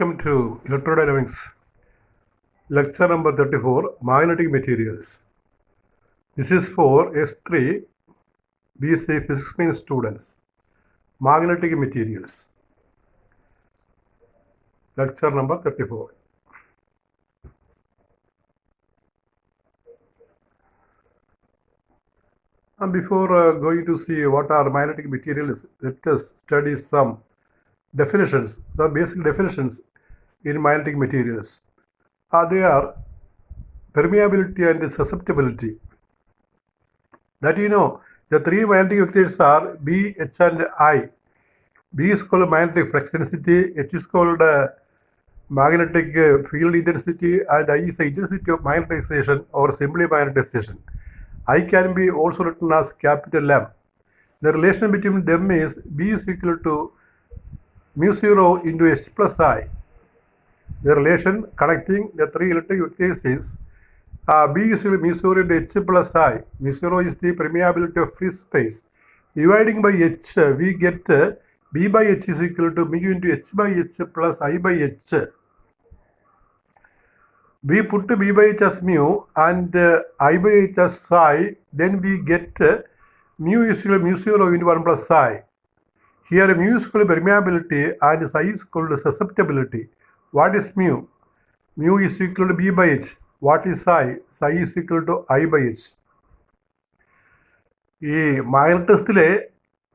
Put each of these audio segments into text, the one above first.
Welcome to Electrodynamics, lecture number 34, Magnetic Materials. This is for S3 BSc Physics Main students. Magnetic Materials, lecture number 34. And before going to see what are magnetic materials, let us study some definitions, some basic definitions in magnetic materials. They are permeability and susceptibility. That you know, the three magnetic vectors are B, H and I. B is called magnetic flux density, H is called magnetic field intensity, and I is the intensity of magnetization or simply magnetization. I can be also written as capital M. The relation between them is B is equal to mu 0 into H plus I. The relation connecting the three electric vectors is B is equal to mu 0 into H plus I. Mu 0 is the permeability of free space. Dividing by H, we get B by H is equal to mu into H by H plus I by H. We put B by H as mu and I by H as psi, then we get mu is equal to mu 0 into 1 plus psi. Here mu is equal to permeability and psi is equal to susceptibility. What is mu? Mu is equal to B by H. What is psi? Psi is equal to I by H. ഈ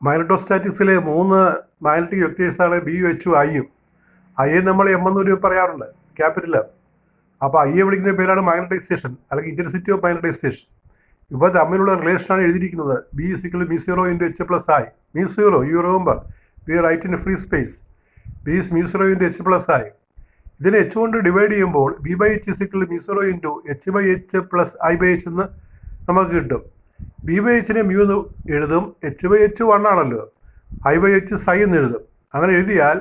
മാഗ്നറ്റോസ്റ്റാറ്റിക്സിലെ മൂന്ന് magnetic വെക്ടേഴ്സാണ് B എച്ചും ഐയും. ഐയെ നമ്മൾ M എന്നൊരു പറയാറുണ്ട്, capital. അപ്പോൾ ഐയെ വിളിക്കുന്ന പേരാണ് മാഗ്നറ്റൈസേഷൻ അല്ലെങ്കിൽ ഇൻറ്റൻസിറ്റി ഓഫ് മാഗ്നറ്റൈസേഷൻ. ഇപ്പോൾ തമ്മിലുള്ള റിലേഷനാണ് എഴുതിയിരിക്കുന്നത്. B is equal to mu 0 into H plus I. mu 0, you remember, we write in free space. B is mu 0 into H plus I. ഇതിനെ എച്ച് കൊണ്ട് ഡിവൈഡ് ചെയ്യുമ്പോൾ B by H is equal to mu 0 into H by H plus I by H എന്ന് നമുക്ക് കിട്ടും. B by എച്ചിനെ mu എന്ന് എഴുതും, H by H 1 ആണല്ലോ, I by H സൈ എന്ന് എഴുതും. അങ്ങനെ എഴുതിയാൽ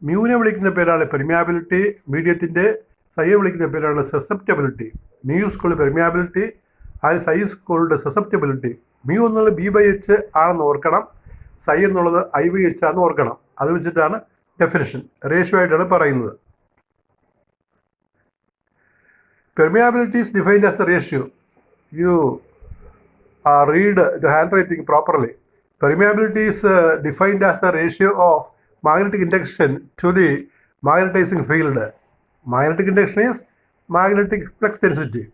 മ്യൂവിനെ വിളിക്കുന്ന പേരാണ് പെർമിയാബിലിറ്റി, മീഡിയത്തിൻ്റെ സൈയെ വിളിക്കുന്ന പേരാണ് സസെപ്റ്റബിലിറ്റി. മ്യൂ സ്കൂൾ പെർമിയാബിലിറ്റി ആൻഡ് സൈ സ്കൂളുടെ സസെപ്റ്റബിലിറ്റി. മ്യൂ എന്നുള്ളത് ബി ബൈ എച്ച് ആണെന്ന് ഓർക്കണം, സൈ എന്നുള്ളത് ഐ ബൈ എച്ച് ആണെന്ന് ഓർക്കണം. അത് വെച്ചിട്ടാണ് ഡെഫിനിഷൻ, റേഷ്യോ ആയിട്ടാണ് പറയുന്നത്. Permeability is defined as the ratio. You read the handwriting properly. Permeability is defined as the ratio of magnetic induction to the magnetizing field. Magnetic induction is magnetic flux density.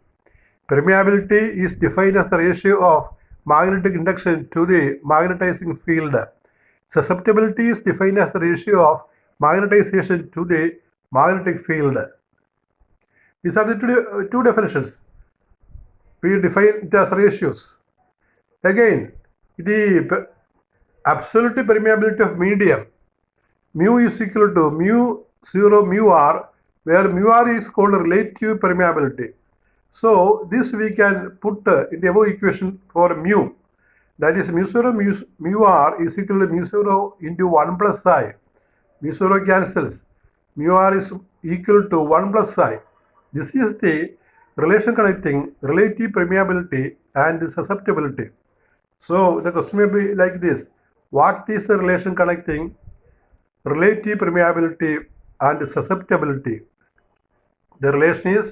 Permeability is defined as the ratio of magnetic induction to the magnetizing field. Susceptibility is defined as the ratio of magnetization to the magnetic field. These are the two definitions. We define it as ratios. Again, the absolute permeability of medium, mu is equal to mu 0 mu r, where mu r is called relative permeability. So this we can put in the above equation for mu. That is mu 0 mu r is equal to mu 0 into 1 plus psi. Mu 0 cancels. Mu r is equal to 1 plus psi. This is the relation connecting relative permeability and susceptibility. So the question may be like this: what is the relation connecting relative permeability and susceptibility? The relation is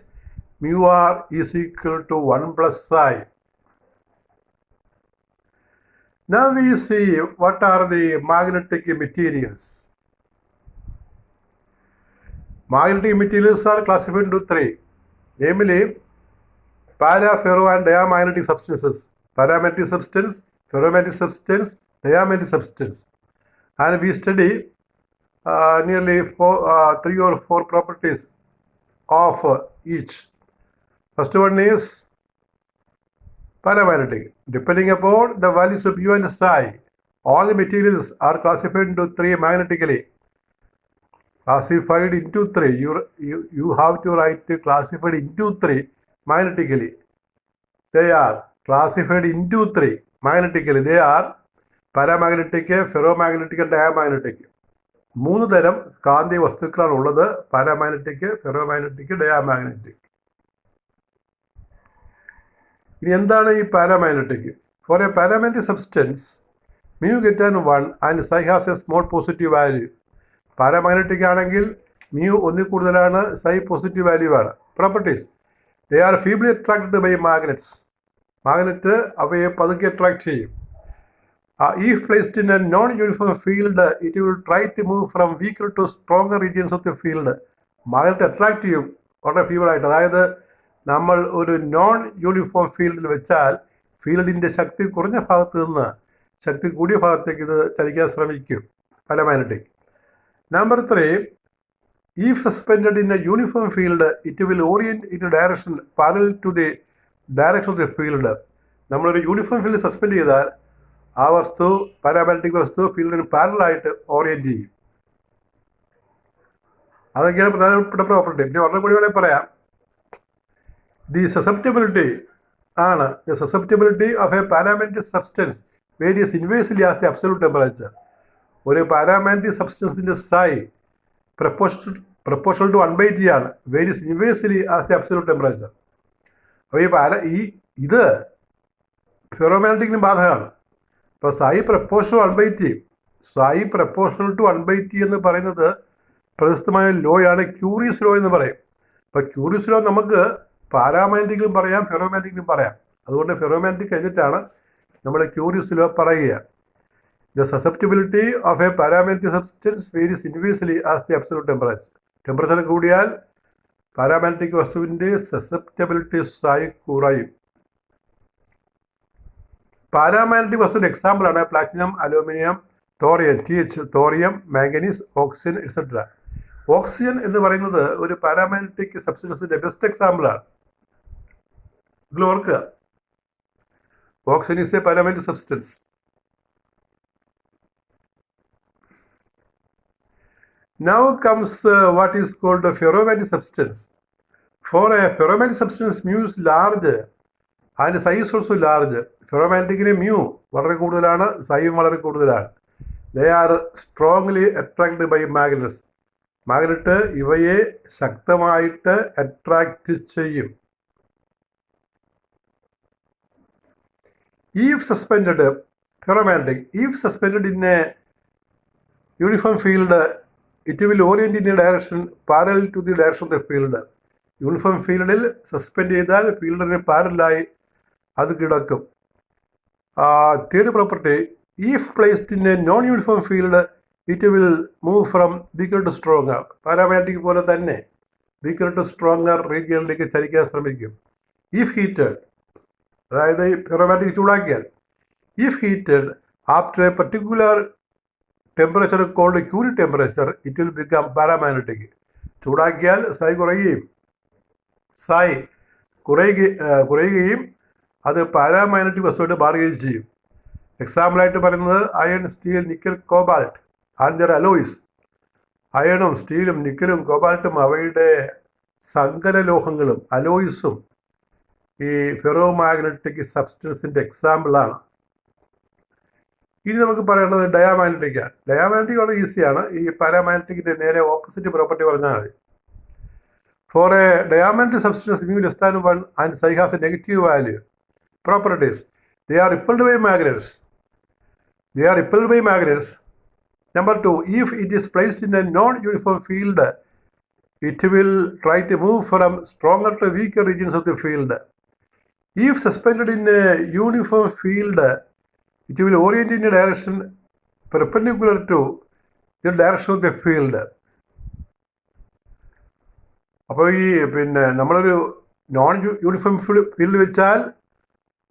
mu r is equal to 1 plus psi. Now we see what are the magnetic materials. Magnetic materials are classified into three, namely para, ferro and diamagnetic substances. Paramagnetic substance, ferromagnetic substance, diamagnetic substance. And we study nearly 3 or 4 properties of each. First one is paramagnetic. Depending upon the values of U and psi, all the materials are classified into 3 magnetically. Classified into 3. You have to write classified into 3 magnetically. They are classified into 3 magnetically. They are paramagnetic, ferromagnetic and diamagnetic. 3 തരം കാന്തിക വസ്തുക്കളാണ് ഉള്ളത്: paramagnetic, ferromagnetic, diamagnetic. ഇനി എന്താണ് ഈ paramagnetic? For a paramagnetic substance, mu greater than 1 and psi has a small positive value. Paramagnetic ആണെങ്കിൽ mu ഒന്നിൽ കൂടുതലാണ്, സൈ പോസിറ്റീവ് വാല്യൂ ആണ്. Properties, they are feebly attracted by magnets. Magnet അവയെ പതുക്കെ attract ചെയ്യും. If placed in a non-uniform field, it will try to move from weaker to stronger regions of the field. Magnet attract ചെയ്യും വളരെ ഫീബിളായിട്ട്. അതായത് നമ്മൾ ഒരു non uniform ഫീൽഡിൽ വെച്ചാൽ ഫീൽഡിൻ്റെ ശക്തി കുറഞ്ഞ ഭാഗത്ത് നിന്ന് ശക്തി കൂടിയ ഭാഗത്തേക്ക് ഇത് ചലിക്കാൻ ശ്രമിക്കും, paramagnetic. Number 3, if suspended in a uniform field, it will orient in a direction parallel to the direction of the field. നമ്മളൊരു യൂണിഫോം ഫീൽഡ് സസ്പെൻഡ് ചെയ്താൽ ആ വസ്തു, പാരാമാഗ്നറ്റിക് വസ്തു, ഫീൽഡിന് പാരലായിട്ട് ഓറിയൻറ്റ് ചെയ്യും. അതൊക്കെയാണ് പ്രധാനപ്പെട്ട പ്രോപ്പർട്ടി. പിന്നെ ഒരെണ്ണം കൂടി വേണമെങ്കിൽ പറയാം. ദി സസെപ്റ്റബിലിറ്റി ആണ്. The susceptibility of a paramagnetic substance varies inversely as the absolute temperature. ഒരു പാരാമാഗ്നറ്റിക് സബ്സ്റ്റൻസിൻ്റെ സൈ പ്രപ്പോർഷണൽ ടു 1/T ആണ്. Varies inversely as the absolute temperature. അപ്പോൾ ഇത് ഫെറോമാഗ്നറ്റിക്കിന് ബാധകമാണ്. ഇപ്പോൾ psi proportional 1/T, psi proportional to 1/T എന്ന് പറയുന്നത് പ്രശസ്തമായ ലോയാണ്, ക്യൂറിയസ് ലോ എന്ന് പറയും. അപ്പോൾ ക്യൂറിയസ് ലോ നമുക്ക് പാരാമാഗ്നറ്റിക്കിലും പറയാം, ഫെറോമാഗ്നറ്റിക്കിലും പറയാം. അതുകൊണ്ട് ഫെറോമാഗ്നറ്റിക് കഴിഞ്ഞിട്ടാണ് നമ്മൾ ക്യൂറിയസ് ലോ പറയുക. The susceptibility of a paramagnetic substance varies inversely as the absolute temperature. Temperature കൂടിയാൽ പാരാമാഗ്നറ്റിക് വസ്തുവിൻ്റെ സസെപ്റ്റബിലിറ്റി സൈ കുറയും. പാരാമാഗ്നറ്റിക് വസ്തുവിൻ്റെ എക്സാമ്പിളാണ് platinum, aluminium, thorium, thorium, manganese, oxygen etcetera. Oxygen എന്ന് പറയുന്നത് ഒരു പാരാമാഗ്നറ്റിക് സബ്സ്റ്റൻസിൻ്റെ ബെസ്റ്റ് എക്സാമ്പിളാണ്. ഇതിൽ ഓർക്കുക, oxygen is A paramagnetic substance. Now comes what is called a ferromagnetic substance. For a ferromagnetic substance, mu is large and psi is also large. ഫെറോമാഗ്നറ്റിക്കിന് mu വളരെ കൂടുതലാണ്, സൈയും വളരെ കൂടുതലാണ്. They are strongly attracted by magnets. Magnet ഇവയെ ശക്തമായിട്ട് attract ചെയ്യും. If suspended, ferromagnetic, if suspended in a uniform field, it will orient in a direction parallel to the direction of the field. Uniform ഫീൽഡിൽ suspend ചെയ്താൽ ഫീൽഡിന് പാരലായി അത് കിടക്കും. Third property, if placed in a non uniform field, it will move from weaker to stronger. Paramagnetic പോലെ തന്നെ weaker to stronger റീജിയനിലേക്ക് ചലിക്കാൻ ശ്രമിക്കും. ഇഫ് ഹീറ്റഡ്, അതായത് ഫെറോമാഗ്നറ്റിക് ചൂടാക്കിയാൽ, if heated after a particular temperature called Curie temperature, it will become paramagnetic. ചൂടാക്കിയാൽ psi കുറയുകയും അത് പാരാമാഗ്നറ്റിക് വസ്തുവായിട്ട് മാറുകയും ചെയ്യും. എക്സാമ്പിളായിട്ട് പറയുന്നത് iron, steel, nickel, cobalt and there alloys. അയണും സ്റ്റീലും നിക്കലും കോബാൾട്ടും അവയുടെ സങ്കരലോഹങ്ങളും അലോയ്സും ഈ ഫെറോമാഗ്നറ്റിക് സബ്സ്റ്റൻസിൻ്റെ എക്സാമ്പിളാണ്. ഇനി നമുക്ക് പറയേണ്ടത് ഡയാമാഗ്നറ്റിക്കാണ്. ഡയാമാഗ്നറ്റിക് വളരെ ഈസിയാണ്. ഈ പാരാമാഗ്നറ്റിക്കിൻ്റെ നേരെ ഓപ്പോസിറ്റ് പ്രോപ്പർട്ടി പറഞ്ഞാൽ മതി. For a diamagnetic substance mu less than 1 and psi has a negative value. Properties, they are repelled by magnets. Number 2, if it is placed in a non-uniform field, it will try to move from stronger to weaker regions of the field. If suspended in a uniform field, it will orient in a direction perpendicular to the direction of the field. അപ്പോൾ നമ്മളൊരു non uniform field വെച്ചാൽ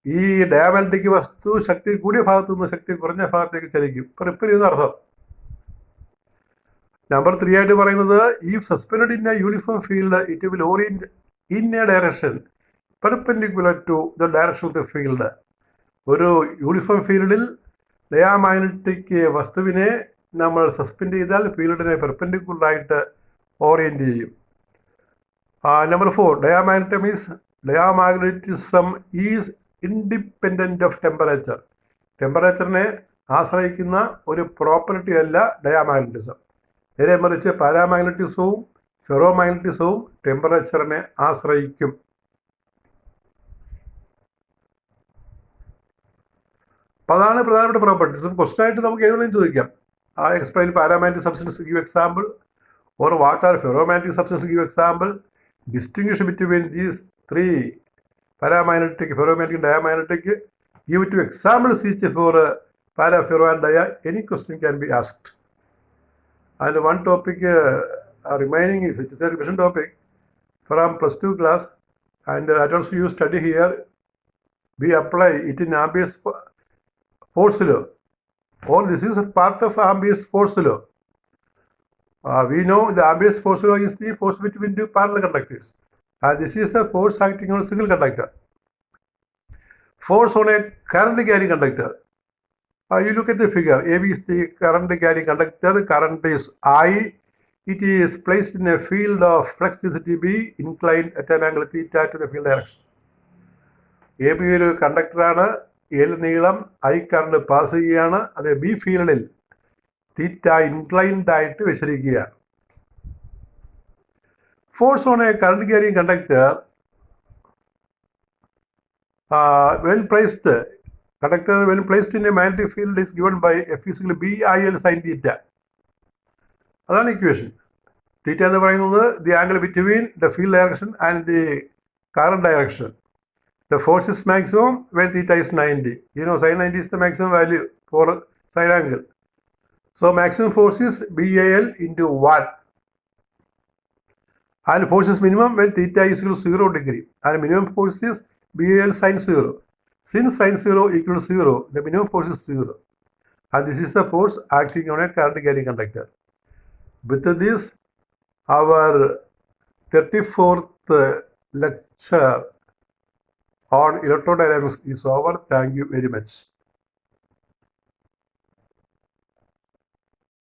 ഈ diamagnetic വസ്തു ശക്തി കൂടിയ ഭാഗത്തു നിന്ന് ശക്തി കുറഞ്ഞ ഭാഗത്തേക്ക് ചലിക്കും. ഇപ്പോൾ റിപ്പൽ ചെയ്യുന്ന അർത്ഥം. നമ്പർ 3 ആയിട്ട് പറയുന്നത്, if suspend in a uniform field, it will orient in a direction perpendicular to the direction of the field. ഒരു യൂണിഫോം ഫീൽഡിൽ ഡയാമാഗ്നറ്റിക് വസ്തുവിനെ നമ്മൾ സസ്പെൻഡ് ചെയ്താൽ ഫീൽഡിനെ പെർപെൻഡിക്കുലറായിട്ട് ഓറിയൻറ്റ് ചെയ്യും. Number 4, diamagnetism is independent of temperature. ടെമ്പറേച്ചറിനെ ആശ്രയിക്കുന്ന ഒരു പ്രോപ്പർട്ടി അല്ല ഡയാമാഗ്നറ്റിസം. നേരെ മറിച്ച് പാരാമാഗ്നറ്റിസവും ഫെറോമാഗ്നറ്റിസവും ടെമ്പറേച്ചറിനെ ആശ്രയിക്കും. അപ്പോൾ അതാണ് പ്രധാനപ്പെട്ട പ്രോപ്പർട്ടീസ്. ക്വസ്റ്റൻ ആയിട്ട് നമുക്ക് ഏതെങ്കിലും ചോദിക്കാം. Explain paramagnetic substance, give example, Or what are ferromagnetic substances? Give example. Distinguish between these three: paramagnetic, ferromagnetic, diamagnetic. Give two examples each for para, ferro, and dia. Any question can be asked. And one topic remaining is, it is a revision topic from plus 2 class, and that also you study here. We apply it in Ampere's force law. All this is a part of Ampere's force law. We know the Ampere's force law is the force between two parallel conductors. This is the force acting on a single conductor. Force on a current carrying conductor. You look at the figure. AB is the current carrying conductor. Current is I. It is placed in a field of flux density B inclined at an angle theta to the field direction. AB ഒരു കണ്ടക്ടറാണ്, L നീളം, I current pass ചെയ്യുകയാണ്, അത് B ഫീൽഡിൽ തീറ്റ inclined ആയിട്ട് വെച്ചിരിക്കുകയാണ്. Force on A current carrying conductor when placed in a magnetic field is given by F is equal to BIL sin theta. അതാണ് equation. തീറ്റ എന്ന് പറയുന്നത് the angle between the field direction and the current direction. The force is maximum when theta is 90. You know, sin 90 is the maximum value for sine angle. So maximum force is BAL into 1. And force is minimum when theta is equal to 0 degree. And minimum force is BAL sin 0. Since sin 0 equal to 0, the minimum force is 0. And this is the force acting on a current carrying conductor. With this, our 34th lecture on electrodynamics is over. Thank you very much.